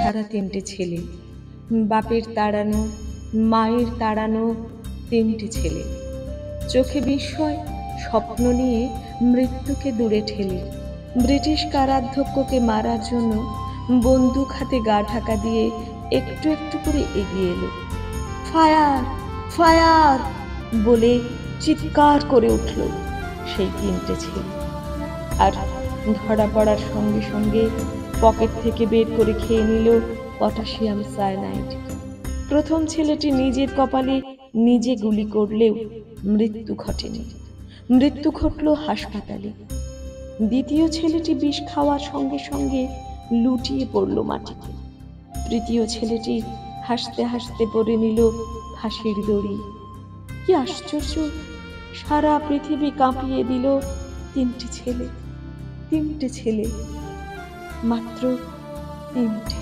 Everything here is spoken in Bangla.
সারা তিনটে ছেলে, বাপের তাড়ানো, মায়ের তাড়ানো তিনটে ছেলে। চোখে বিস্ময়, স্বপ্ন নিয়ে মৃত্যুকে দূরে ঠেলে ব্রিটিশ কারাধ্যক্ষকে মারার জন্য বন্দুক হাতে গা ঢাকা দিয়ে একটু একটু করে এগিয়ে এলো। ফায়ার, ফায়ার বলে চিৎকার করে উঠল সেই তিনটে ছেলে। আর ধরা পড়ার সঙ্গে সঙ্গে পকেট থেকে বের করে খেয়ে নিল পটাশিয়াম সায়ানাইড। প্রথম ছেলেটি নিজের কপালে নিজে গুলি করলেও মৃত্যু ঘটেনি, মৃত্যু ঘটল হাসপাতালে। দ্বিতীয় ছেলেটি বিষ খাওয়ার সঙ্গে সঙ্গে লুটিয়ে পড়ল মাটিতে। তৃতীয় ছেলেটি হাসতে হাসতে পড়ে নিল ফাঁসির দড়ি। কি আশ্চর্য, সারা পৃথিবী কাঁপিয়ে দিল তিনটে ছেলে, তিনটে ছেলে, মাত্র তিনটে।